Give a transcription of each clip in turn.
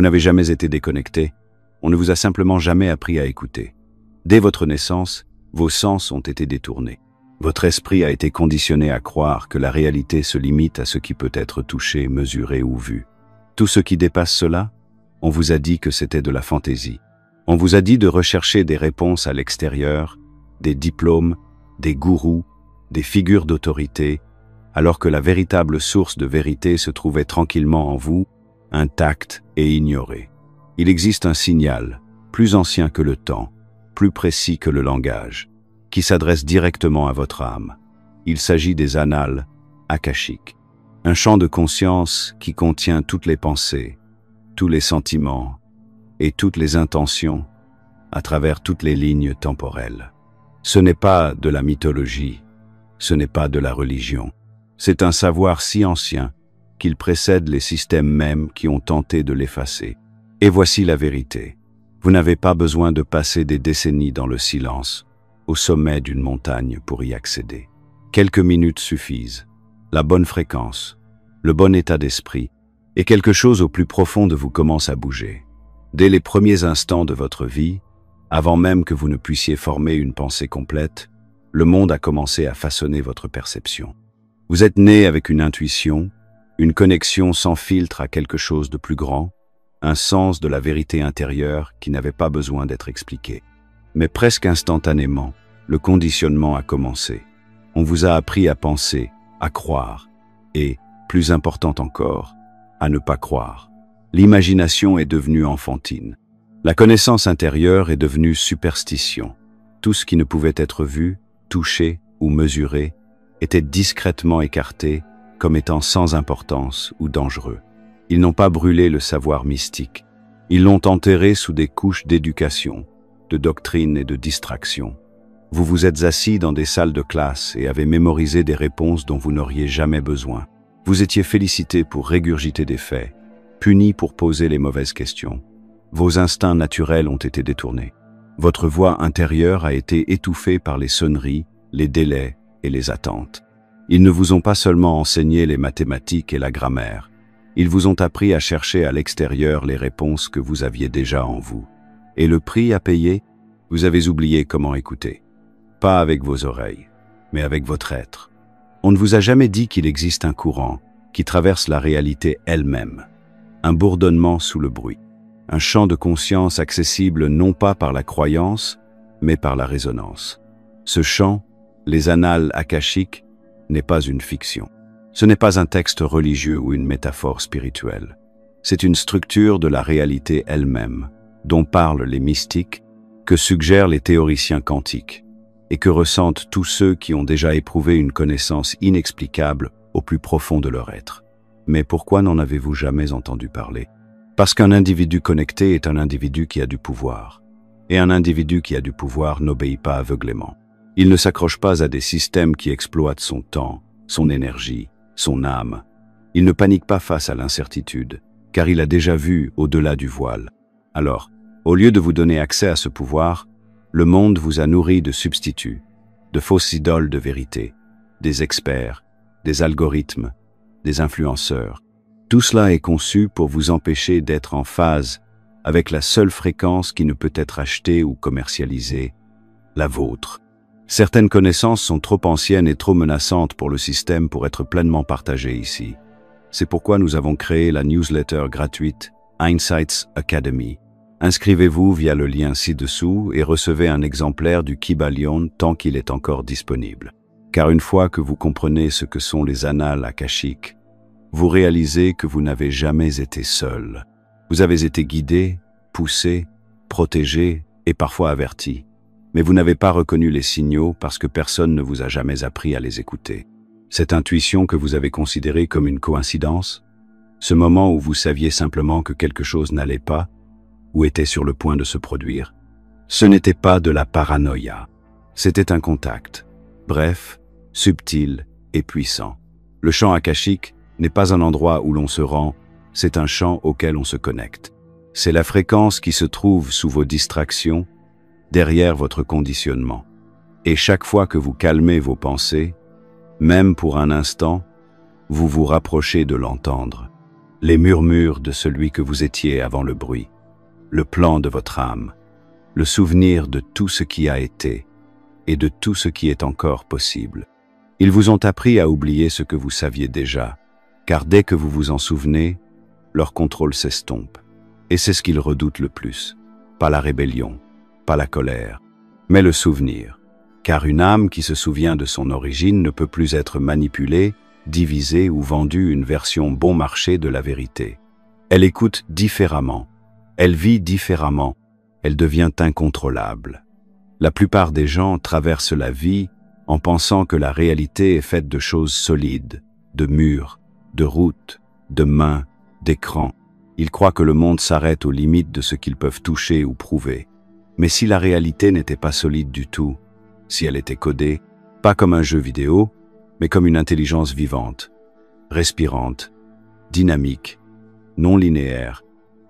Vous n'avez jamais été déconnecté. On ne vous a simplement jamais appris à écouter. Dès votre naissance, vos sens ont été détournés. Votre esprit a été conditionné à croire que la réalité se limite à ce qui peut être touché, mesuré ou vu. Tout ce qui dépasse cela, on vous a dit que c'était de la fantaisie. On vous a dit de rechercher des réponses à l'extérieur, des diplômes, des gourous, des figures d'autorité, alors que la véritable source de vérité se trouvait tranquillement en vous, intacte et ignorée. Il existe un signal, plus ancien que le temps, plus précis que le langage, qui s'adresse directement à votre âme. Il s'agit des annales akashiques, un champ de conscience qui contient toutes les pensées, tous les sentiments et toutes les intentions à travers toutes les lignes temporelles. Ce n'est pas de la mythologie, ce n'est pas de la religion. C'est un savoir si ancien qu'il précède les systèmes mêmes qui ont tenté de l'effacer. Et voici la vérité. Vous n'avez pas besoin de passer des décennies dans le silence, au sommet d'une montagne pour y accéder. Quelques minutes suffisent. La bonne fréquence, le bon état d'esprit, et quelque chose au plus profond de vous commence à bouger. Dès les premiers instants de votre vie, avant même que vous ne puissiez former une pensée complète, le monde a commencé à façonner votre perception. Vous êtes né avec une intuition, une connexion sans filtre à quelque chose de plus grand, un sens de la vérité intérieure qui n'avait pas besoin d'être expliqué. Mais presque instantanément, le conditionnement a commencé. On vous a appris à penser, à croire, et, plus important encore, à ne pas croire. L'imagination est devenue enfantine. La connaissance intérieure est devenue superstition. Tout ce qui ne pouvait être vu, touché ou mesuré était discrètement écarté comme étant sans importance ou dangereux. Ils n'ont pas brûlé le savoir mystique. Ils l'ont enterré sous des couches d'éducation, de doctrine et de distraction. Vous vous êtes assis dans des salles de classe et avez mémorisé des réponses dont vous n'auriez jamais besoin. Vous étiez félicité pour régurgiter des faits, puni pour poser les mauvaises questions. Vos instincts naturels ont été détournés. Votre voix intérieure a été étouffée par les sonneries, les délais et les attentes. Ils ne vous ont pas seulement enseigné les mathématiques et la grammaire. Ils vous ont appris à chercher à l'extérieur les réponses que vous aviez déjà en vous. Et le prix à payer, vous avez oublié comment écouter. Pas avec vos oreilles, mais avec votre être. On ne vous a jamais dit qu'il existe un courant qui traverse la réalité elle-même. Un bourdonnement sous le bruit. Un champ de conscience accessible non pas par la croyance, mais par la résonance. Ce champ, les annales akashiques, n'est pas une fiction. Ce n'est pas un texte religieux ou une métaphore spirituelle. C'est une structure de la réalité elle-même, dont parlent les mystiques, que suggèrent les théoriciens quantiques, et que ressentent tous ceux qui ont déjà éprouvé une connaissance inexplicable au plus profond de leur être. Mais pourquoi n'en avez-vous jamais entendu parler? Parce qu'un individu connecté est un individu qui a du pouvoir. Et un individu qui a du pouvoir n'obéit pas aveuglément. Il ne s'accroche pas à des systèmes qui exploitent son temps, son énergie, son âme. Il ne panique pas face à l'incertitude, car il a déjà vu au-delà du voile. Alors, au lieu de vous donner accès à ce pouvoir, le monde vous a nourri de substituts, de fausses idoles de vérité, des experts, des algorithmes, des influenceurs. Tout cela est conçu pour vous empêcher d'être en phase avec la seule fréquence qui ne peut être achetée ou commercialisée, la vôtre. Certaines connaissances sont trop anciennes et trop menaçantes pour le système pour être pleinement partagées ici. C'est pourquoi nous avons créé la newsletter gratuite Insights Academy. Inscrivez-vous via le lien ci-dessous et recevez un exemplaire du Kybalion tant qu'il est encore disponible. Car une fois que vous comprenez ce que sont les annales akashiques, vous réalisez que vous n'avez jamais été seul. Vous avez été guidé, poussé, protégé et parfois averti. Mais vous n'avez pas reconnu les signaux parce que personne ne vous a jamais appris à les écouter. Cette intuition que vous avez considérée comme une coïncidence, ce moment où vous saviez simplement que quelque chose n'allait pas, ou était sur le point de se produire, ce n'était pas de la paranoïa. C'était un contact, bref, subtil et puissant. Le champ akashique n'est pas un endroit où l'on se rend, c'est un champ auquel on se connecte. C'est la fréquence qui se trouve sous vos distractions, derrière votre conditionnement. Et chaque fois que vous calmez vos pensées, même pour un instant, vous vous rapprochez de l'entendre. les murmures de celui que vous étiez avant le bruit, le plan de votre âme, le souvenir de tout ce qui a été et de tout ce qui est encore possible. Ils vous ont appris à oublier ce que vous saviez déjà, car dès que vous vous en souvenez, leur contrôle s'estompe. Et c'est ce qu'ils redoutent le plus. Pas la rébellion, pas la colère, mais le souvenir. Car une âme qui se souvient de son origine ne peut plus être manipulée, divisée ou vendue une version bon marché de la vérité. Elle écoute différemment, elle vit différemment, elle devient incontrôlable. La plupart des gens traversent la vie en pensant que la réalité est faite de choses solides, de murs, de routes, de mains, d'écrans. Ils croient que le monde s'arrête aux limites de ce qu'ils peuvent toucher ou prouver. Mais si la réalité n'était pas solide du tout, si elle était codée, pas comme un jeu vidéo, mais comme une intelligence vivante, respirante, dynamique, non linéaire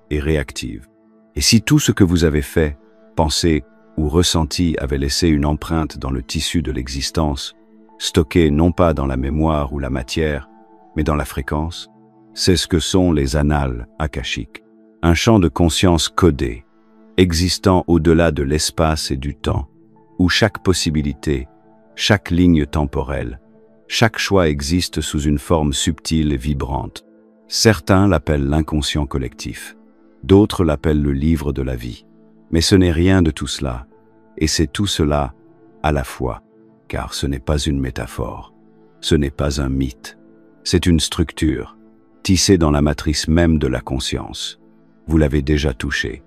et réactive. Et si tout ce que vous avez fait, pensé ou ressenti avait laissé une empreinte dans le tissu de l'existence, stockée non pas dans la mémoire ou la matière, mais dans la fréquence, c'est ce que sont les annales akashiques, un champ de conscience codé, existant au-delà de l'espace et du temps, où chaque possibilité, chaque ligne temporelle, chaque choix existe sous une forme subtile et vibrante. Certains l'appellent l'inconscient collectif, d'autres l'appellent le livre de la vie. Mais ce n'est rien de tout cela, et c'est tout cela à la fois, car ce n'est pas une métaphore, ce n'est pas un mythe, c'est une structure, tissée dans la matrice même de la conscience. Vous l'avez déjà touché,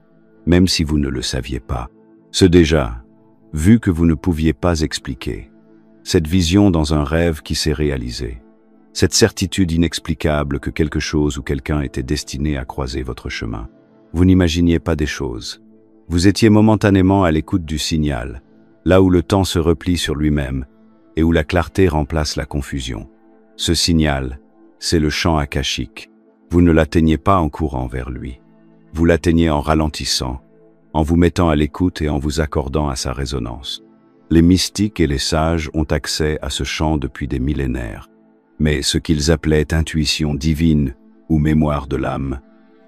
même si vous ne le saviez pas. Ce déjà, vu que vous ne pouviez pas expliquer. Cette vision dans un rêve qui s'est réalisé. Cette certitude inexplicable que quelque chose ou quelqu'un était destiné à croiser votre chemin. Vous n'imaginiez pas des choses. Vous étiez momentanément à l'écoute du signal, là où le temps se replie sur lui-même et où la clarté remplace la confusion. Ce signal, c'est le champ akashique. Vous ne l'atteignez pas en courant vers lui. Vous l'atteignez en ralentissant, en vous mettant à l'écoute et en vous accordant à sa résonance. Les mystiques et les sages ont accès à ce champ depuis des millénaires. Mais ce qu'ils appelaient intuition divine ou mémoire de l'âme,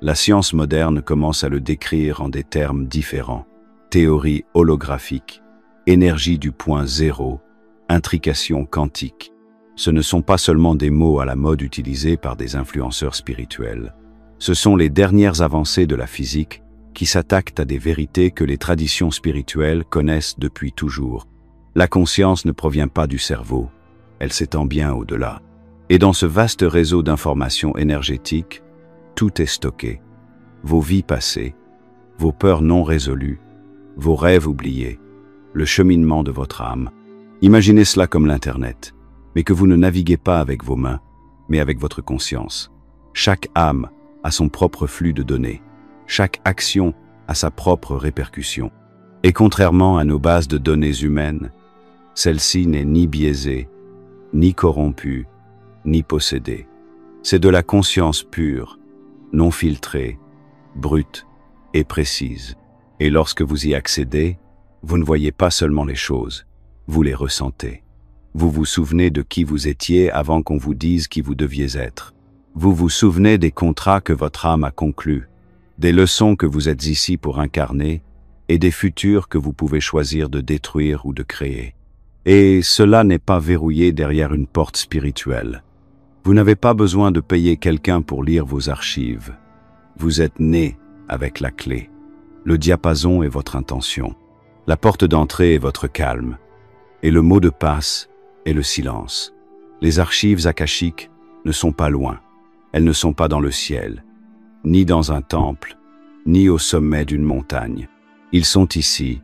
la science moderne commence à le décrire en des termes différents. Théorie holographique, énergie du point zéro, intrication quantique. Ce ne sont pas seulement des mots à la mode utilisés par des influenceurs spirituels. Ce sont les dernières avancées de la physique qui s'attaquent à des vérités que les traditions spirituelles connaissent depuis toujours. La conscience ne provient pas du cerveau, elle s'étend bien au-delà. Et dans ce vaste réseau d'informations énergétiques, tout est stocké. Vos vies passées, vos peurs non résolues, vos rêves oubliés, le cheminement de votre âme. Imaginez cela comme l'Internet, mais que vous ne naviguez pas avec vos mains, mais avec votre conscience. Chaque âme a son propre flux de données. Chaque action a sa propre répercussion. Et contrairement à nos bases de données humaines, celle-ci n'est ni biaisée, ni corrompue, ni possédée. C'est de la conscience pure, non filtrée, brute et précise. Et lorsque vous y accédez, vous ne voyez pas seulement les choses, vous les ressentez. Vous vous souvenez de qui vous étiez avant qu'on vous dise qui vous deviez être. Vous vous souvenez des contrats que votre âme a conclus, des leçons que vous êtes ici pour incarner et des futurs que vous pouvez choisir de détruire ou de créer. Et cela n'est pas verrouillé derrière une porte spirituelle. Vous n'avez pas besoin de payer quelqu'un pour lire vos archives. Vous êtes né avec la clé. Le diapason est votre intention. La porte d'entrée est votre calme. Et le mot de passe est le silence. Les archives akashiques ne sont pas loin. Elles ne sont pas dans le ciel, ni dans un temple, ni au sommet d'une montagne. Ils sont ici,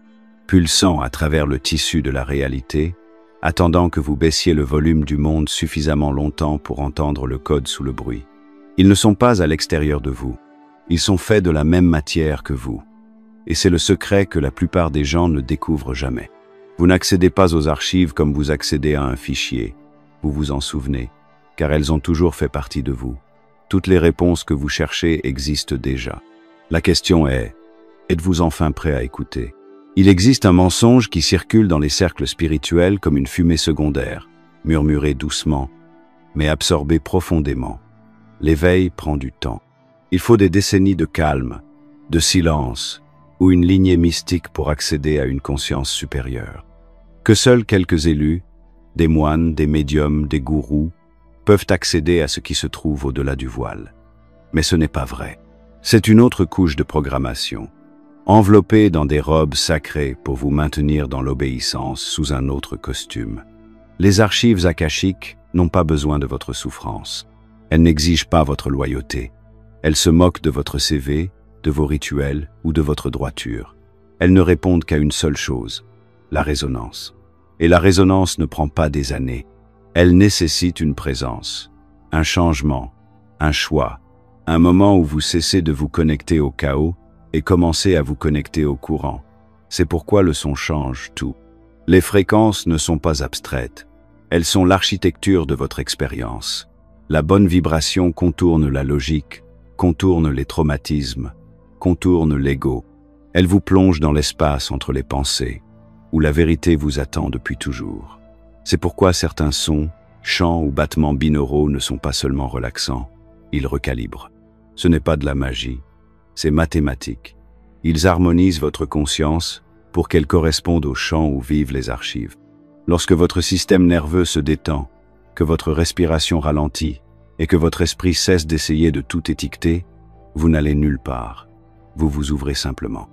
pulsant à travers le tissu de la réalité, attendant que vous baissiez le volume du monde suffisamment longtemps pour entendre le code sous le bruit. Ils ne sont pas à l'extérieur de vous. Ils sont faits de la même matière que vous. Et c'est le secret que la plupart des gens ne découvrent jamais. Vous n'accédez pas aux archives comme vous accédez à un fichier. Vous vous en souvenez, car elles ont toujours fait partie de vous. Toutes les réponses que vous cherchez existent déjà. La question est, êtes-vous enfin prêt à écouter? Il existe un mensonge qui circule dans les cercles spirituels comme une fumée secondaire, murmurée doucement, mais absorbée profondément. L'éveil prend du temps. Il faut des décennies de calme, de silence, ou une lignée mystique pour accéder à une conscience supérieure. Que seuls quelques élus, des moines, des médiums, des gourous, peuvent accéder à ce qui se trouve au-delà du voile. Mais ce n'est pas vrai. C'est une autre couche de programmation, enveloppée dans des robes sacrées pour vous maintenir dans l'obéissance sous un autre costume. Les archives akashiques n'ont pas besoin de votre souffrance. Elles n'exigent pas votre loyauté. Elles se moquent de votre CV, de vos rituels ou de votre droiture. Elles ne répondent qu'à une seule chose, la résonance. Et la résonance ne prend pas des années. Elle nécessite une présence, un changement, un choix, un moment où vous cessez de vous connecter au chaos et commencez à vous connecter au courant. C'est pourquoi le son change tout. Les fréquences ne sont pas abstraites. Elles sont l'architecture de votre expérience. La bonne vibration contourne la logique, contourne les traumatismes, contourne l'ego. Elle vous plonge dans l'espace entre les pensées, où la vérité vous attend depuis toujours. C'est pourquoi certains sons, chants ou battements binauraux ne sont pas seulement relaxants, ils recalibrent. Ce n'est pas de la magie, c'est mathématique. Ils harmonisent votre conscience pour qu'elle corresponde au champ où vivent les archives. Lorsque votre système nerveux se détend, que votre respiration ralentit et que votre esprit cesse d'essayer de tout étiqueter, vous n'allez nulle part. Vous vous ouvrez simplement.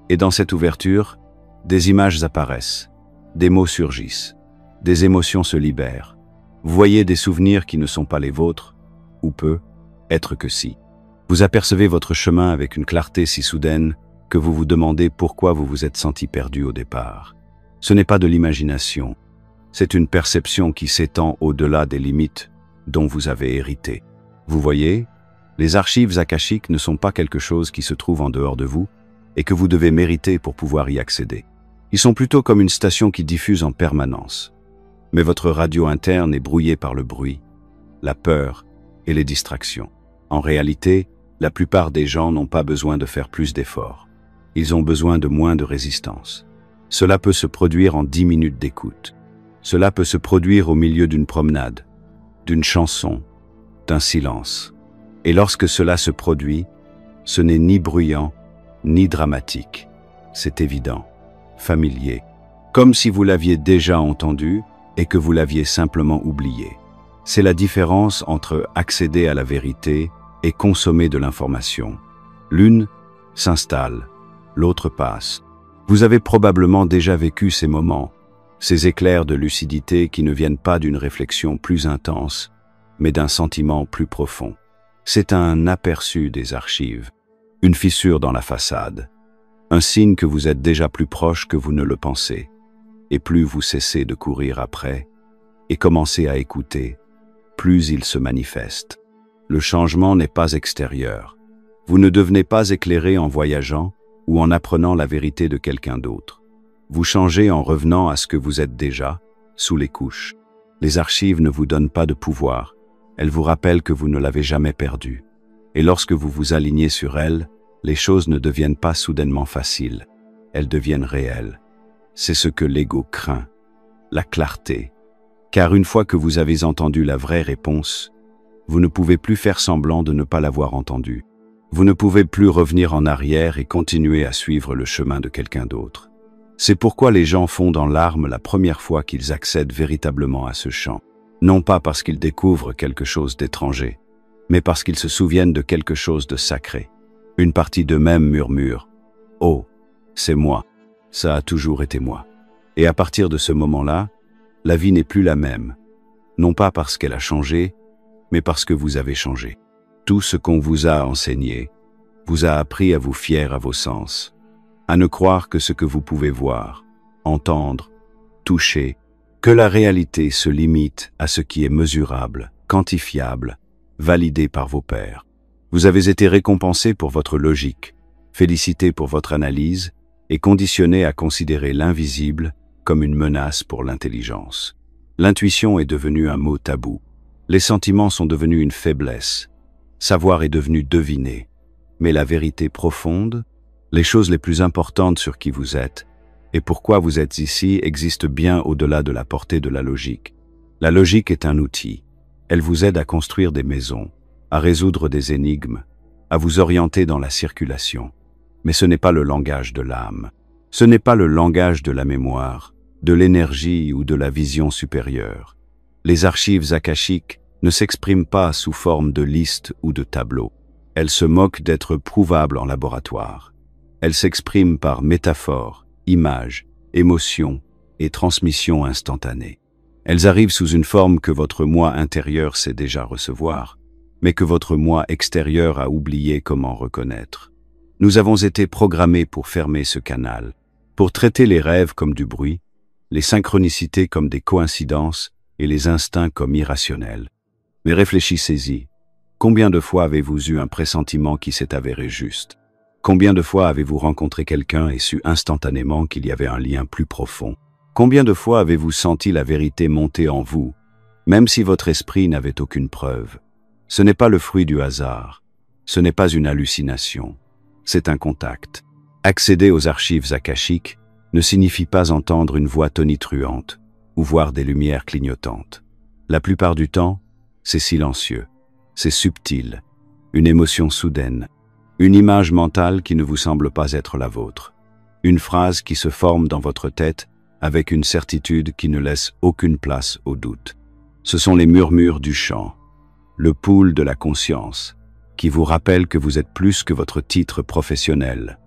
Et dans cette ouverture, des images apparaissent, des mots surgissent, des émotions se libèrent. Vous voyez des souvenirs qui ne sont pas les vôtres, ou peu, être que si. Vous apercevez votre chemin avec une clarté si soudaine que vous vous demandez pourquoi vous vous êtes senti perdu au départ. Ce n'est pas de l'imagination, c'est une perception qui s'étend au-delà des limites dont vous avez hérité. Vous voyez, les archives akashiques ne sont pas quelque chose qui se trouve en dehors de vous et que vous devez mériter pour pouvoir y accéder. Ils sont plutôt comme une station qui diffuse en permanence. Mais votre radio interne est brouillée par le bruit, la peur et les distractions. En réalité, la plupart des gens n'ont pas besoin de faire plus d'efforts. Ils ont besoin de moins de résistance. Cela peut se produire en 10 minutes d'écoute. Cela peut se produire au milieu d'une promenade, d'une chanson, d'un silence. Et lorsque cela se produit, ce n'est ni bruyant, ni dramatique. C'est évident, familier, comme si vous l'aviez déjà entendu et que vous l'aviez simplement oublié. C'est la différence entre accéder à la vérité et consommer de l'information. L'une s'installe, l'autre passe. Vous avez probablement déjà vécu ces moments, ces éclairs de lucidité qui ne viennent pas d'une réflexion plus intense, mais d'un sentiment plus profond. C'est un aperçu des archives, une fissure dans la façade, un signe que vous êtes déjà plus proche que vous ne le pensez, et plus vous cessez de courir après et commencez à écouter, plus il se manifeste. Le changement n'est pas extérieur. Vous ne devenez pas éclairé en voyageant ou en apprenant la vérité de quelqu'un d'autre. Vous changez en revenant à ce que vous êtes déjà, sous les couches. Les archives ne vous donnent pas de pouvoir, elles vous rappellent que vous ne l'avez jamais perdu. Et lorsque vous vous alignez sur elles, les choses ne deviennent pas soudainement faciles, elles deviennent réelles. C'est ce que l'ego craint, la clarté. Car une fois que vous avez entendu la vraie réponse, vous ne pouvez plus faire semblant de ne pas l'avoir entendue. Vous ne pouvez plus revenir en arrière et continuer à suivre le chemin de quelqu'un d'autre. C'est pourquoi les gens fondent en larmes la première fois qu'ils accèdent véritablement à ce champ. Non pas parce qu'ils découvrent quelque chose d'étranger, mais parce qu'ils se souviennent de quelque chose de sacré. Une partie d'eux-mêmes murmure « Oh, c'est moi, ça a toujours été moi ». Et à partir de ce moment-là, la vie n'est plus la même, non pas parce qu'elle a changé, mais parce que vous avez changé. Tout ce qu'on vous a enseigné vous a appris à vous fier à vos sens, à ne croire que ce que vous pouvez voir, entendre, toucher, que la réalité se limite à ce qui est mesurable, quantifiable, validé par vos pairs. Vous avez été récompensé pour votre logique, félicité pour votre analyse et conditionné à considérer l'invisible comme une menace pour l'intelligence. L'intuition est devenue un mot tabou. Les sentiments sont devenus une faiblesse. Savoir est devenu deviner. Mais la vérité profonde, les choses les plus importantes sur qui vous êtes et pourquoi vous êtes ici existent bien au-delà de la portée de la logique. La logique est un outil. Elle vous aide à construire des maisons, à résoudre des énigmes, à vous orienter dans la circulation. Mais ce n'est pas le langage de l'âme. Ce n'est pas le langage de la mémoire, de l'énergie ou de la vision supérieure. Les archives akashiques ne s'expriment pas sous forme de listes ou de tableaux. Elles se moquent d'être prouvables en laboratoire. Elles s'expriment par métaphores, images, émotions et transmissions instantanées. Elles arrivent sous une forme que votre moi intérieur sait déjà recevoir, mais que votre moi extérieur a oublié comment reconnaître. Nous avons été programmés pour fermer ce canal, pour traiter les rêves comme du bruit, les synchronicités comme des coïncidences et les instincts comme irrationnels. Mais réfléchissez-y. Combien de fois avez-vous eu un pressentiment qui s'est avéré juste? Combien de fois avez-vous rencontré quelqu'un et su instantanément qu'il y avait un lien plus profond? Combien de fois avez-vous senti la vérité monter en vous, même si votre esprit n'avait aucune preuve? Ce n'est pas le fruit du hasard. Ce n'est pas une hallucination. C'est un contact. Accéder aux archives akashiques ne signifie pas entendre une voix tonitruante ou voir des lumières clignotantes. La plupart du temps, c'est silencieux, c'est subtil, une émotion soudaine, une image mentale qui ne vous semble pas être la vôtre, une phrase qui se forme dans votre tête avec une certitude qui ne laisse aucune place au doute. Ce sont les murmures du chant, le pool de la conscience, qui vous rappelle que vous êtes plus que votre titre professionnel,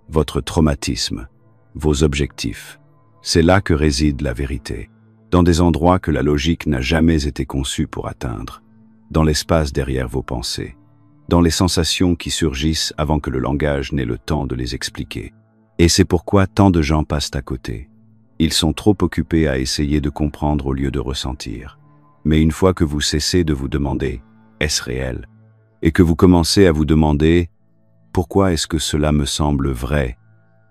votre traumatisme, vos objectifs. C'est là que réside la vérité, dans des endroits que la logique n'a jamais été conçue pour atteindre, dans l'espace derrière vos pensées, dans les sensations qui surgissent avant que le langage n'ait le temps de les expliquer. Et c'est pourquoi tant de gens passent à côté. Ils sont trop occupés à essayer de comprendre au lieu de ressentir. Mais une fois que vous cessez de vous demander « est-ce réel ?» et que vous commencez à vous demander « pourquoi est-ce que cela me semble vrai ?»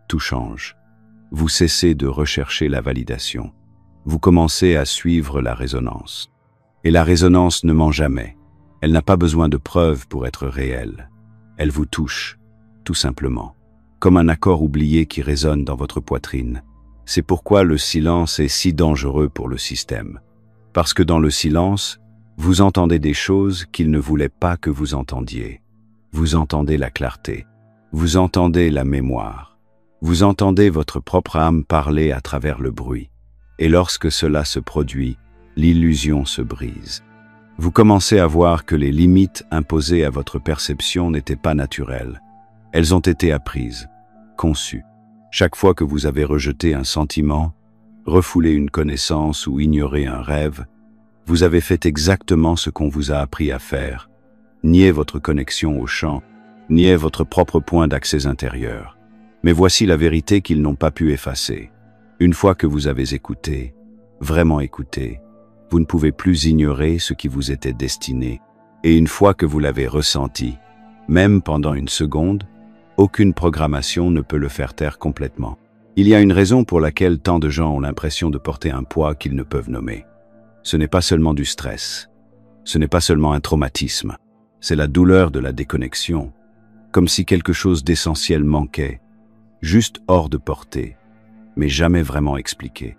tout change. Vous cessez de rechercher la validation. Vous commencez à suivre la résonance. Et la résonance ne ment jamais. Elle n'a pas besoin de preuves pour être réelle. Elle vous touche, tout simplement, comme un accord oublié qui résonne dans votre poitrine. C'est pourquoi le silence est si dangereux pour le système. Parce que dans le silence, vous entendez des choses qu'il ne voulait pas que vous entendiez. Vous entendez la clarté. Vous entendez la mémoire. Vous entendez votre propre âme parler à travers le bruit. Et lorsque cela se produit, l'illusion se brise. Vous commencez à voir que les limites imposées à votre perception n'étaient pas naturelles. Elles ont été apprises, conçues. Chaque fois que vous avez rejeté un sentiment, refoulé une connaissance ou ignoré un rêve, vous avez fait exactement ce qu'on vous a appris à faire, nier votre connexion au champ, nier votre propre point d'accès intérieur. Mais voici la vérité qu'ils n'ont pas pu effacer. Une fois que vous avez écouté, vraiment écouté, vous ne pouvez plus ignorer ce qui vous était destiné. Et une fois que vous l'avez ressenti, même pendant une seconde, aucune programmation ne peut le faire taire complètement. Il y a une raison pour laquelle tant de gens ont l'impression de porter un poids qu'ils ne peuvent nommer. Ce n'est pas seulement du stress, ce n'est pas seulement un traumatisme, c'est la douleur de la déconnexion, comme si quelque chose d'essentiel manquait, juste hors de portée, mais jamais vraiment expliqué.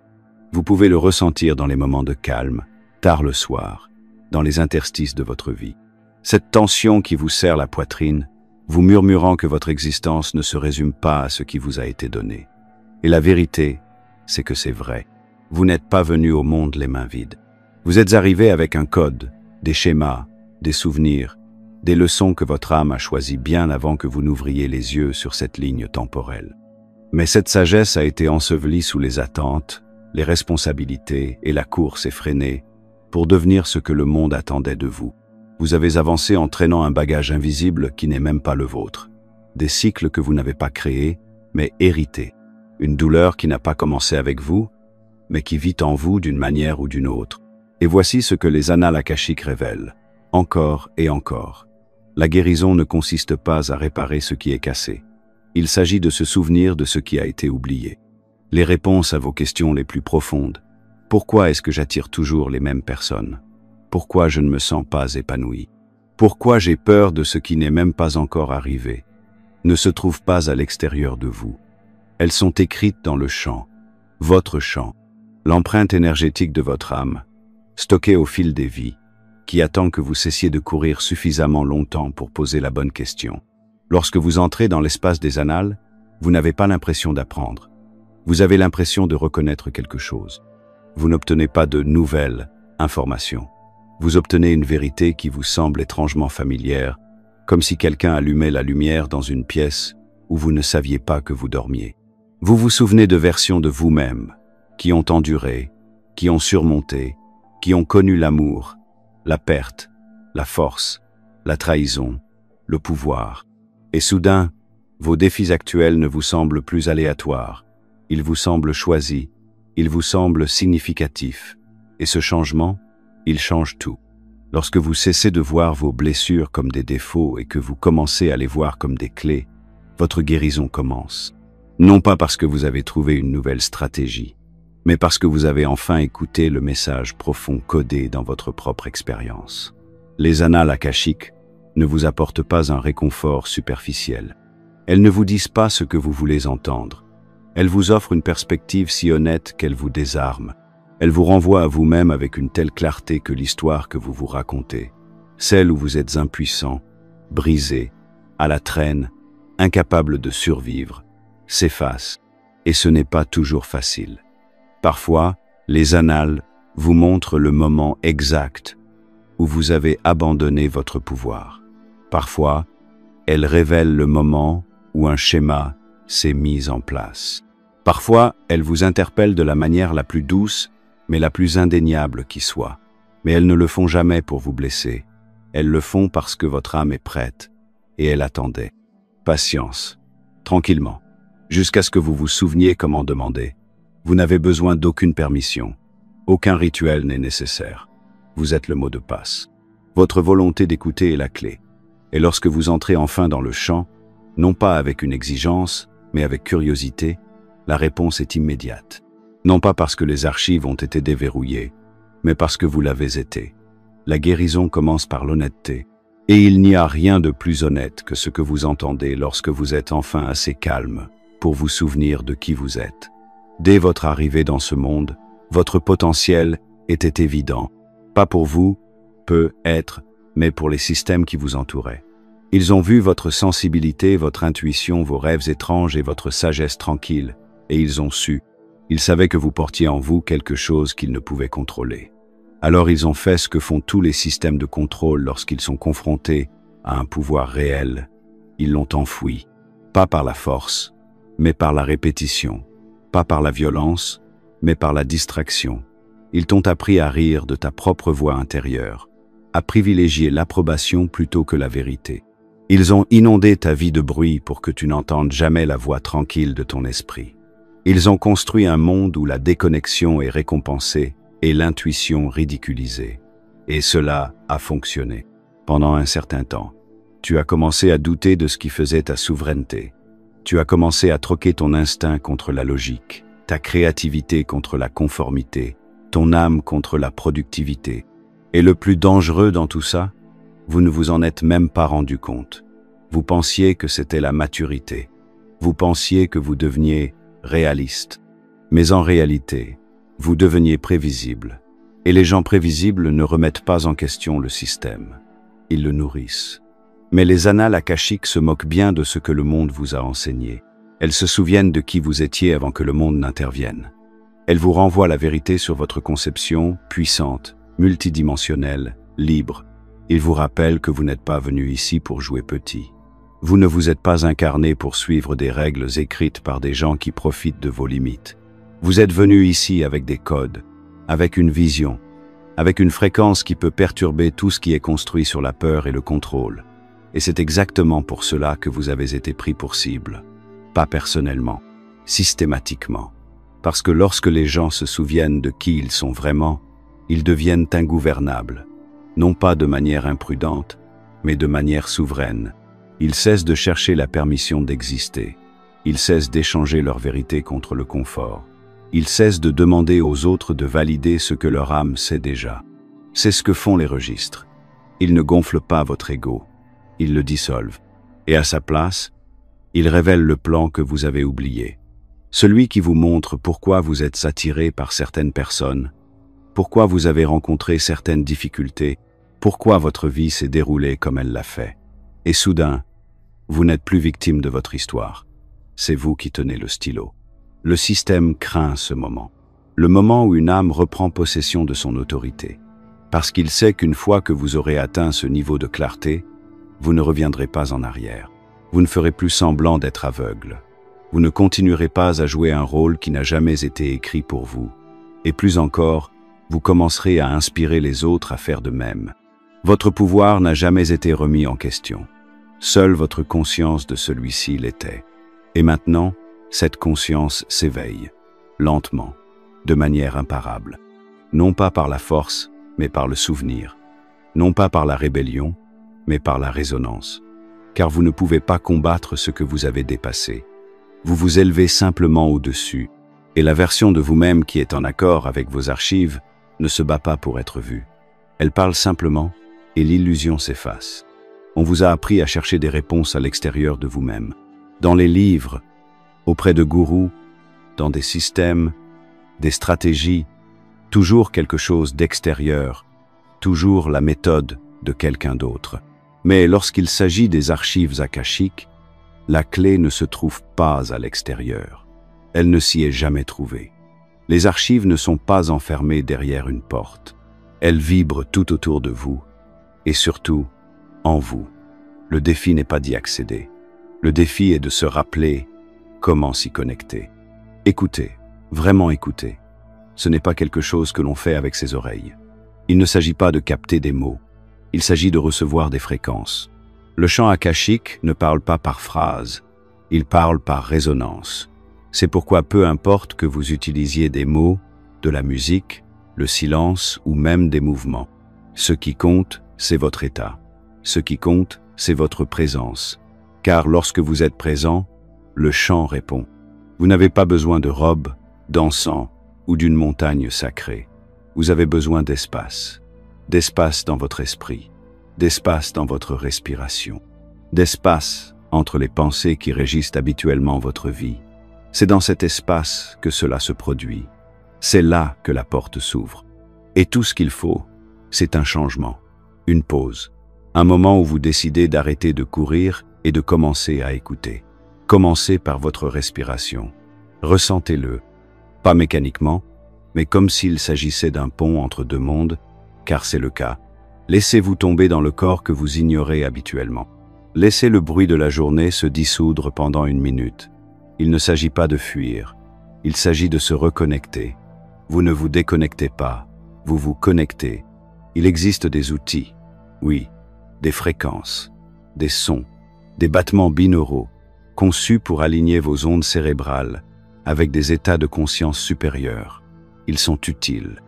Vous pouvez le ressentir dans les moments de calme, tard le soir, dans les interstices de votre vie. Cette tension qui vous serre la poitrine, vous murmurant que votre existence ne se résume pas à ce qui vous a été donné. Et la vérité, c'est que c'est vrai. Vous n'êtes pas venu au monde les mains vides. Vous êtes arrivé avec un code, des schémas, des souvenirs, des leçons que votre âme a choisies bien avant que vous n'ouvriez les yeux sur cette ligne temporelle. Mais cette sagesse a été ensevelie sous les attentes, les responsabilités et la course effrénée pour devenir ce que le monde attendait de vous. Vous avez avancé en traînant un bagage invisible qui n'est même pas le vôtre. Des cycles que vous n'avez pas créés, mais hérités. Une douleur qui n'a pas commencé avec vous, mais qui vit en vous d'une manière ou d'une autre. Et voici ce que les annales akashiques révèlent, encore et encore. La guérison ne consiste pas à réparer ce qui est cassé. Il s'agit de se souvenir de ce qui a été oublié. Les réponses à vos questions les plus profondes. Pourquoi est-ce que j'attire toujours les mêmes personnes? Pourquoi je ne me sens pas épanoui? Pourquoi j'ai peur de ce qui n'est même pas encore arrivé? Ne se trouvent pas à l'extérieur de vous. Elles sont écrites dans le champ, votre champ, l'empreinte énergétique de votre âme, stockée au fil des vies. qui attend que vous cessiez de courir suffisamment longtemps pour poser la bonne question. Lorsque vous entrez dans l'espace des annales, vous n'avez pas l'impression d'apprendre. Vous avez l'impression de reconnaître quelque chose. Vous n'obtenez pas de nouvelles informations. Vous obtenez une vérité qui vous semble étrangement familière, comme si quelqu'un allumait la lumière dans une pièce où vous ne saviez pas que vous dormiez. Vous vous souvenez de versions de vous-même, qui ont enduré, qui ont surmonté, qui ont connu l'amour, la perte, la force, la trahison, le pouvoir. Et soudain, vos défis actuels ne vous semblent plus aléatoires. Ils vous semblent choisis, ils vous semblent significatifs. Et ce changement, il change tout. Lorsque vous cessez de voir vos blessures comme des défauts et que vous commencez à les voir comme des clés, votre guérison commence. Non pas parce que vous avez trouvé une nouvelle stratégie, mais parce que vous avez enfin écouté le message profond codé dans votre propre expérience. Les annales akashiques ne vous apportent pas un réconfort superficiel. Elles ne vous disent pas ce que vous voulez entendre. Elles vous offrent une perspective si honnête qu'elle vous désarme. Elles vous renvoient à vous-même avec une telle clarté que l'histoire que vous vous racontez, celle où vous êtes impuissant, brisé, à la traîne, incapable de survivre, s'efface. Et ce n'est pas toujours facile. Parfois, les annales vous montrent le moment exact où vous avez abandonné votre pouvoir. Parfois, elles révèlent le moment où un schéma s'est mis en place. Parfois, elles vous interpellent de la manière la plus douce, mais la plus indéniable qui soit. Mais elles ne le font jamais pour vous blesser. Elles le font parce que votre âme est prête, et elle attendait. Patience, tranquillement, jusqu'à ce que vous vous souveniez comment demander. Vous n'avez besoin d'aucune permission. Aucun rituel n'est nécessaire. Vous êtes le mot de passe. Votre volonté d'écouter est la clé. Et lorsque vous entrez enfin dans le champ, non pas avec une exigence, mais avec curiosité, la réponse est immédiate. Non pas parce que les archives ont été déverrouillées, mais parce que vous l'avez été. La guérison commence par l'honnêteté. Et il n'y a rien de plus honnête que ce que vous entendez lorsque vous êtes enfin assez calme pour vous souvenir de qui vous êtes. Dès votre arrivée dans ce monde, votre potentiel était évident. Pas pour vous, peut-être, mais pour les systèmes qui vous entouraient. Ils ont vu votre sensibilité, votre intuition, vos rêves étranges et votre sagesse tranquille, et ils ont su. Ils savaient que vous portiez en vous quelque chose qu'ils ne pouvaient contrôler. Alors ils ont fait ce que font tous les systèmes de contrôle lorsqu'ils sont confrontés à un pouvoir réel. Ils l'ont enfoui, pas par la force, mais par la répétition, pas par la violence, mais par la distraction. Ils t'ont appris à rire de ta propre voix intérieure, à privilégier l'approbation plutôt que la vérité. Ils ont inondé ta vie de bruit pour que tu n'entendes jamais la voix tranquille de ton esprit. Ils ont construit un monde où la déconnexion est récompensée et l'intuition ridiculisée. Et cela a fonctionné. Pendant un certain temps, tu as commencé à douter de ce qui faisait ta souveraineté. Tu as commencé à troquer ton instinct contre la logique, ta créativité contre la conformité, ton âme contre la productivité. Et le plus dangereux dans tout ça, vous ne vous en êtes même pas rendu compte. Vous pensiez que c'était la maturité. Vous pensiez que vous deveniez réaliste. Mais en réalité, vous deveniez prévisible. Et les gens prévisibles ne remettent pas en question le système. Ils le nourrissent. Mais les annales akashiques se moquent bien de ce que le monde vous a enseigné. Elles se souviennent de qui vous étiez avant que le monde n'intervienne. Elles vous renvoient la vérité sur votre conception puissante, multidimensionnelle, libre. Ils vous rappellent que vous n'êtes pas venu ici pour jouer petit. Vous ne vous êtes pas incarné pour suivre des règles écrites par des gens qui profitent de vos limites. Vous êtes venu ici avec des codes, avec une vision, avec une fréquence qui peut perturber tout ce qui est construit sur la peur et le contrôle. Et c'est exactement pour cela que vous avez été pris pour cible. Pas personnellement, systématiquement. Parce que lorsque les gens se souviennent de qui ils sont vraiment, ils deviennent ingouvernables. Non pas de manière imprudente, mais de manière souveraine. Ils cessent de chercher la permission d'exister. Ils cessent d'échanger leur vérité contre le confort. Ils cessent de demander aux autres de valider ce que leur âme sait déjà. C'est ce que font les registres. Ils ne gonflent pas votre ego. Ils le dissolvent. Et à sa place, ils révèlent le plan que vous avez oublié. Celui qui vous montre pourquoi vous êtes attiré par certaines personnes, pourquoi vous avez rencontré certaines difficultés Pourquoi votre vie s'est déroulée comme elle l'a fait? Et soudain, vous n'êtes plus victime de votre histoire. C'est vous qui tenez le stylo. Le système craint ce moment. Le moment où une âme reprend possession de son autorité. Parce qu'il sait qu'une fois que vous aurez atteint ce niveau de clarté, vous ne reviendrez pas en arrière. Vous ne ferez plus semblant d'être aveugle. Vous ne continuerez pas à jouer un rôle qui n'a jamais été écrit pour vous. Et plus encore, vous commencerez à inspirer les autres à faire de même. Votre pouvoir n'a jamais été remis en question. Seule votre conscience de celui-ci l'était. Et maintenant, cette conscience s'éveille, lentement, de manière imparable. Non pas par la force, mais par le souvenir. Non pas par la rébellion, mais par la résonance. Car vous ne pouvez pas combattre ce que vous avez dépassé. Vous vous élevez simplement au-dessus, et la version de vous-même qui est en accord avec vos archives ne se bat pas pour être vue. Elle parle simplement, et l'illusion s'efface. On vous a appris à chercher des réponses à l'extérieur de vous-même, dans les livres, auprès de gourous, dans des systèmes, des stratégies, toujours quelque chose d'extérieur, toujours la méthode de quelqu'un d'autre. Mais lorsqu'il s'agit des archives akashiques, la clé ne se trouve pas à l'extérieur. Elle ne s'y est jamais trouvée. Les archives ne sont pas enfermées derrière une porte. Elles vibrent tout autour de vous, et surtout, en vous. Le défi n'est pas d'y accéder. Le défi est de se rappeler comment s'y connecter. Écoutez, vraiment écoutez. Ce n'est pas quelque chose que l'on fait avec ses oreilles. Il ne s'agit pas de capter des mots. Il s'agit de recevoir des fréquences. Le chant akashique ne parle pas par phrase. Il parle par résonance. C'est pourquoi peu importe que vous utilisiez des mots, de la musique, le silence ou même des mouvements. Ce qui compte, c'est votre état. Ce qui compte, c'est votre présence. Car lorsque vous êtes présent, le chant répond. Vous n'avez pas besoin de robe, d'encens ou d'une montagne sacrée. Vous avez besoin d'espace. D'espace dans votre esprit. D'espace dans votre respiration. D'espace entre les pensées qui régissent habituellement votre vie. C'est dans cet espace que cela se produit. C'est là que la porte s'ouvre. Et tout ce qu'il faut, c'est un changement, une pause, un moment où vous décidez d'arrêter de courir et de commencer à écouter. Commencez par votre respiration. Ressentez-le, pas mécaniquement, mais comme s'il s'agissait d'un pont entre deux mondes, car c'est le cas. Laissez-vous tomber dans le corps que vous ignorez habituellement. Laissez le bruit de la journée se dissoudre pendant une minute. Il ne s'agit pas de fuir, il s'agit de se reconnecter. Vous ne vous déconnectez pas, vous vous connectez. Il existe des outils, oui, des fréquences, des sons, des battements binauraux, conçus pour aligner vos ondes cérébrales avec des états de conscience supérieurs. Ils sont utiles.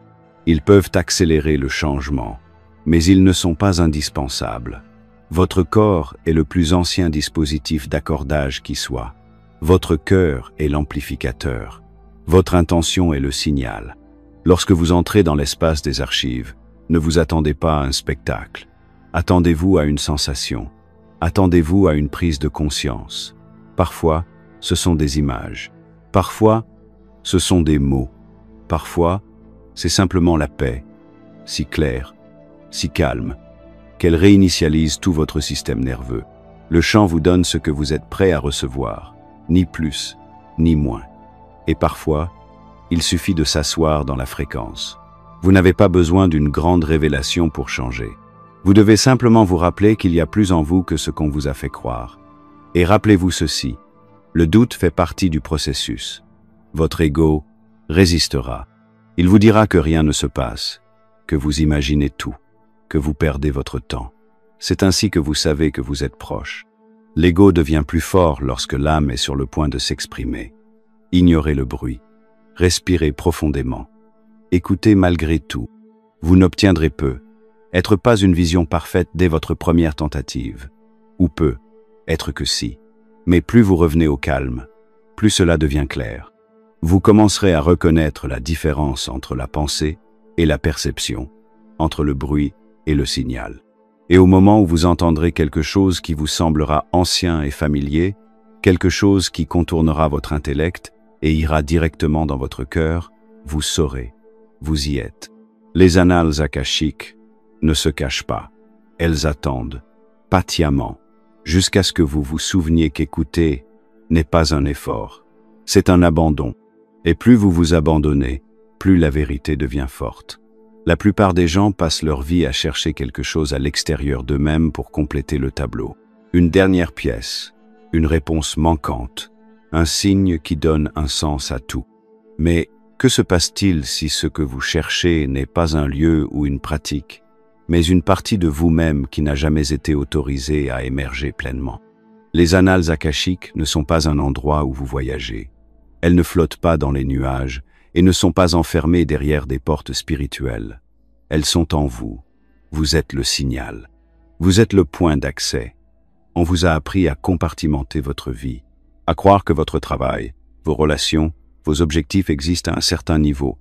Ils peuvent accélérer le changement, mais ils ne sont pas indispensables. Votre corps est le plus ancien dispositif d'accordage qui soit. Votre cœur est l'amplificateur. Votre intention est le signal. Lorsque vous entrez dans l'espace des archives, ne vous attendez pas à un spectacle. Attendez-vous à une sensation. Attendez-vous à une prise de conscience. Parfois, ce sont des images. Parfois, ce sont des mots. Parfois, c'est simplement la paix, si claire, si calme, qu'elle réinitialise tout votre système nerveux. Le chant vous donne ce que vous êtes prêt à recevoir, ni plus, ni moins. Et parfois, il suffit de s'asseoir dans la fréquence. Vous n'avez pas besoin d'une grande révélation pour changer. Vous devez simplement vous rappeler qu'il y a plus en vous que ce qu'on vous a fait croire. Et rappelez-vous ceci, le doute fait partie du processus. Votre ego résistera. Il vous dira que rien ne se passe, que vous imaginez tout, que vous perdez votre temps. C'est ainsi que vous savez que vous êtes proche. L'ego devient plus fort lorsque l'âme est sur le point de s'exprimer. Ignorez le bruit. Respirez profondément. Écoutez malgré tout. Vous n'obtiendrez peu. Être pas une vision parfaite dès votre première tentative. Ou peu. Être que si. Mais plus vous revenez au calme, plus cela devient clair. Vous commencerez à reconnaître la différence entre la pensée et la perception, entre le bruit et le signal. Et au moment où vous entendrez quelque chose qui vous semblera ancien et familier, quelque chose qui contournera votre intellect et ira directement dans votre cœur, vous saurez, vous y êtes. Les annales akashiques, ne se cachent pas. Elles attendent, patiemment, jusqu'à ce que vous vous souveniez qu'écouter n'est pas un effort. C'est un abandon. Et plus vous vous abandonnez, plus la vérité devient forte. La plupart des gens passent leur vie à chercher quelque chose à l'extérieur d'eux-mêmes pour compléter le tableau. Une dernière pièce, une réponse manquante, un signe qui donne un sens à tout. Mais que se passe-t-il si ce que vous cherchez n'est pas un lieu ou une pratique, mais une partie de vous-même qui n'a jamais été autorisée à émerger pleinement? Les annales akashiques ne sont pas un endroit où vous voyagez. Elles ne flottent pas dans les nuages et ne sont pas enfermées derrière des portes spirituelles. Elles sont en vous. Vous êtes le signal. Vous êtes le point d'accès. On vous a appris à compartimenter votre vie, à croire que votre travail, vos relations, vos objectifs existent à un certain niveau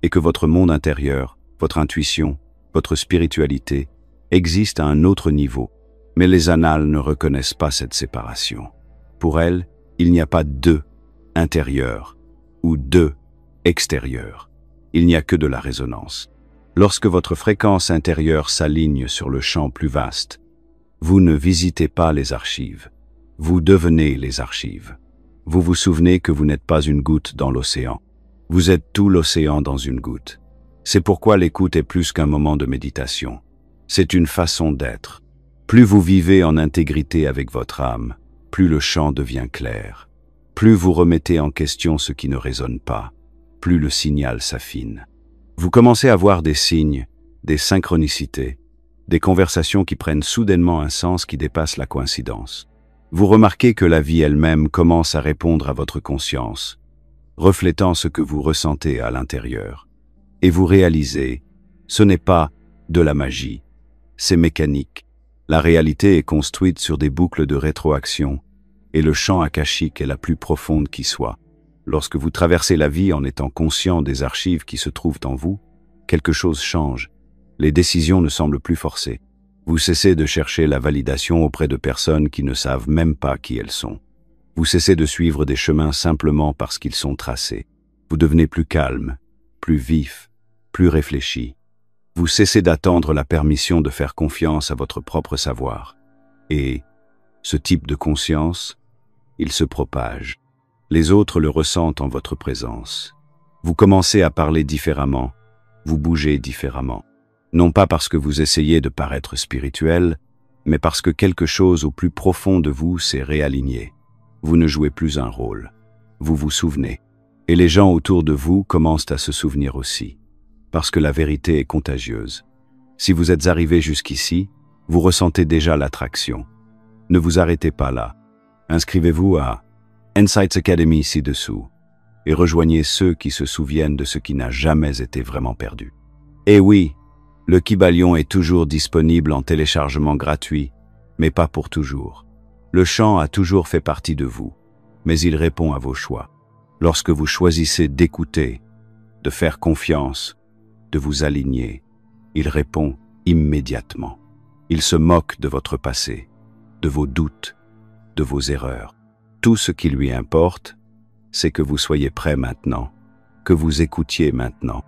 et que votre monde intérieur, votre intuition, votre spiritualité existent à un autre niveau. Mais les annales ne reconnaissent pas cette séparation. Pour elles, il n'y a pas deux intérieurs ou deux extérieurs. Il n'y a que de la résonance. Lorsque votre fréquence intérieure s'aligne sur le champ plus vaste, vous ne visitez pas les archives. Vous devenez les archives. Vous vous souvenez que vous n'êtes pas une goutte dans l'océan. Vous êtes tout l'océan dans une goutte. C'est pourquoi l'écoute est plus qu'un moment de méditation. C'est une façon d'être. Plus vous vivez en intégrité avec votre âme, plus le champ devient clair. Plus vous remettez en question ce qui ne résonne pas, plus le signal s'affine. Vous commencez à voir des signes, des synchronicités, des conversations qui prennent soudainement un sens qui dépasse la coïncidence. Vous remarquez que la vie elle-même commence à répondre à votre conscience, reflétant ce que vous ressentez à l'intérieur. Et vous réalisez, ce n'est pas de la magie, c'est mécanique. La réalité est construite sur des boucles de rétroaction, et le champ akashique est la plus profonde qui soit. Lorsque vous traversez la vie en étant conscient des archives qui se trouvent en vous, quelque chose change. Les décisions ne semblent plus forcées. Vous cessez de chercher la validation auprès de personnes qui ne savent même pas qui elles sont. Vous cessez de suivre des chemins simplement parce qu'ils sont tracés. Vous devenez plus calme, plus vif, plus réfléchi. Vous cessez d'attendre la permission de faire confiance à votre propre savoir. Et ce type de conscience, il se propage. Les autres le ressentent en votre présence. Vous commencez à parler différemment, vous bougez différemment. Non pas parce que vous essayez de paraître spirituel, mais parce que quelque chose au plus profond de vous s'est réaligné. Vous ne jouez plus un rôle. Vous vous souvenez. Et les gens autour de vous commencent à se souvenir aussi. Parce que la vérité est contagieuse. Si vous êtes arrivé jusqu'ici, vous ressentez déjà l'attraction. Ne vous arrêtez pas là. Inscrivez-vous à Insights Academy ci-dessous et rejoignez ceux qui se souviennent de ce qui n'a jamais été vraiment perdu. Et oui, le Kybalion est toujours disponible en téléchargement gratuit, mais pas pour toujours. Le chant a toujours fait partie de vous, mais il répond à vos choix. Lorsque vous choisissez d'écouter, de faire confiance, de vous aligner, il répond immédiatement. Il se moque de votre passé, de vos doutes, de vos erreurs. Tout ce qui lui importe, c'est que vous soyez prêt maintenant, que vous écoutiez maintenant,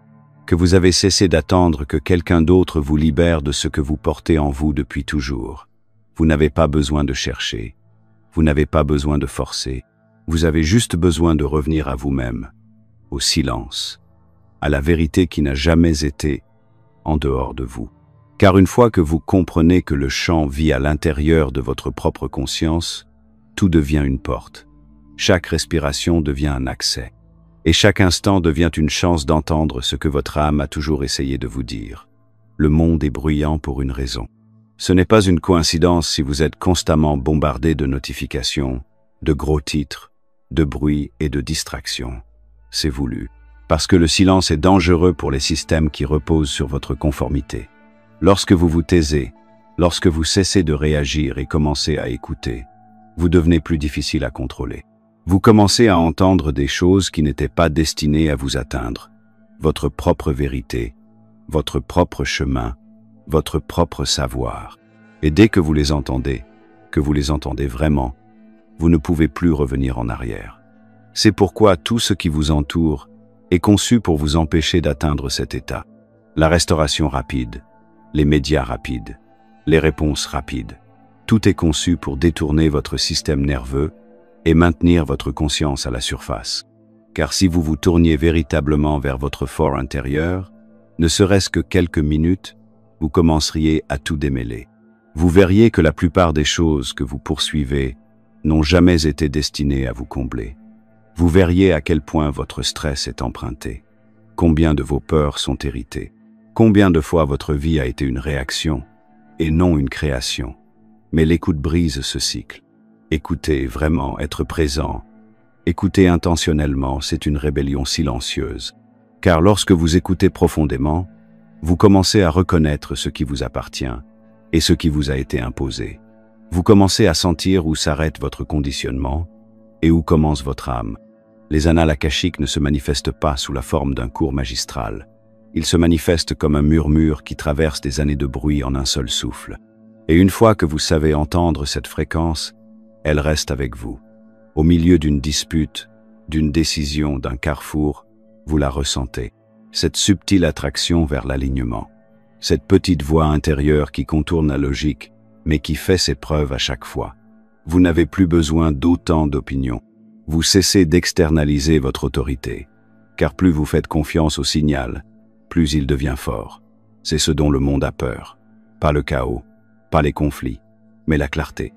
que vous avez cessé d'attendre que quelqu'un d'autre vous libère de ce que vous portez en vous depuis toujours. Vous n'avez pas besoin de chercher, vous n'avez pas besoin de forcer, vous avez juste besoin de revenir à vous-même, au silence, à la vérité qui n'a jamais été en dehors de vous. Car une fois que vous comprenez que le chant vit à l'intérieur de votre propre conscience, tout devient une porte. Chaque respiration devient un accès. Et chaque instant devient une chance d'entendre ce que votre âme a toujours essayé de vous dire. Le monde est bruyant pour une raison. Ce n'est pas une coïncidence si vous êtes constamment bombardé de notifications, de gros titres, de bruit et de distractions. C'est voulu. Parce que le silence est dangereux pour les systèmes qui reposent sur votre conformité. Lorsque vous vous taisez, lorsque vous cessez de réagir et commencez à écouter, vous devenez plus difficile à contrôler. Vous commencez à entendre des choses qui n'étaient pas destinées à vous atteindre. Votre propre vérité, votre propre chemin, votre propre savoir. Et dès que vous les entendez vraiment, vous ne pouvez plus revenir en arrière. C'est pourquoi tout ce qui vous entoure est conçu pour vous empêcher d'atteindre cet état. La restauration rapide, les médias rapides, les réponses rapides. Tout est conçu pour détourner votre système nerveux et maintenir votre conscience à la surface. Car si vous vous tourniez véritablement vers votre fort intérieur, ne serait-ce que quelques minutes, vous commenceriez à tout démêler. Vous verriez que la plupart des choses que vous poursuivez n'ont jamais été destinées à vous combler. Vous verriez à quel point votre stress est emprunté, combien de vos peurs sont héritées, combien de fois votre vie a été une réaction et non une création. Mais l'écoute brise ce cycle. Écouter, vraiment, être présent. Écouter intentionnellement, c'est une rébellion silencieuse. Car lorsque vous écoutez profondément, vous commencez à reconnaître ce qui vous appartient et ce qui vous a été imposé. Vous commencez à sentir où s'arrête votre conditionnement et où commence votre âme. Les annales akashiques ne se manifestent pas sous la forme d'un cours magistral. Ils se manifestent comme un murmure qui traverse des années de bruit en un seul souffle. Et une fois que vous savez entendre cette fréquence, elle reste avec vous. Au milieu d'une dispute, d'une décision, d'un carrefour, vous la ressentez. Cette subtile attraction vers l'alignement. Cette petite voix intérieure qui contourne la logique, mais qui fait ses preuves à chaque fois. Vous n'avez plus besoin d'autant d'opinions. Vous cessez d'externaliser votre autorité. Car plus vous faites confiance au signal, plus il devient fort. C'est ce dont le monde a peur. Pas le chaos, pas les conflits, mais la clarté.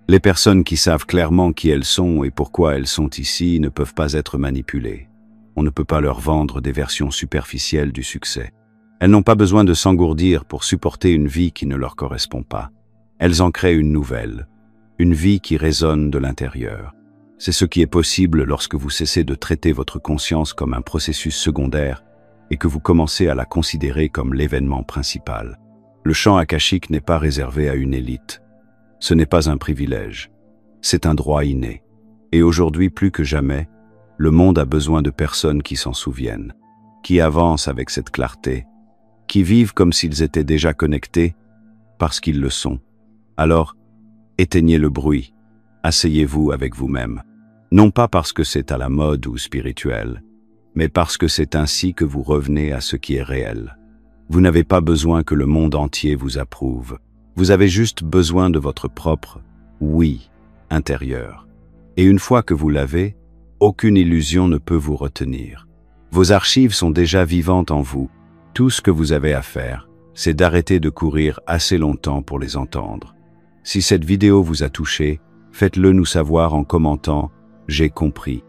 Les personnes qui savent clairement qui elles sont et pourquoi elles sont ici ne peuvent pas être manipulées. On ne peut pas leur vendre des versions superficielles du succès. Elles n'ont pas besoin de s'engourdir pour supporter une vie qui ne leur correspond pas. Elles en créent une nouvelle, une vie qui résonne de l'intérieur. C'est ce qui est possible lorsque vous cessez de traiter votre conscience comme un processus secondaire et que vous commencez à la considérer comme l'événement principal. Le champ akashique n'est pas réservé à une élite. Ce n'est pas un privilège. C'est un droit inné. Et aujourd'hui, plus que jamais, le monde a besoin de personnes qui s'en souviennent, qui avancent avec cette clarté, qui vivent comme s'ils étaient déjà connectés, parce qu'ils le sont. Alors, éteignez le bruit, asseyez-vous avec vous-même, non pas parce que c'est à la mode ou spirituel, mais parce que c'est ainsi que vous revenez à ce qui est réel. Vous n'avez pas besoin que le monde entier vous approuve, vous avez juste besoin de votre propre « oui » intérieur. Et une fois que vous l'avez, aucune illusion ne peut vous retenir. Vos archives sont déjà vivantes en vous. Tout ce que vous avez à faire, c'est d'arrêter de courir assez longtemps pour les entendre. Si cette vidéo vous a touché, faites-le nous savoir en commentant « J'ai compris »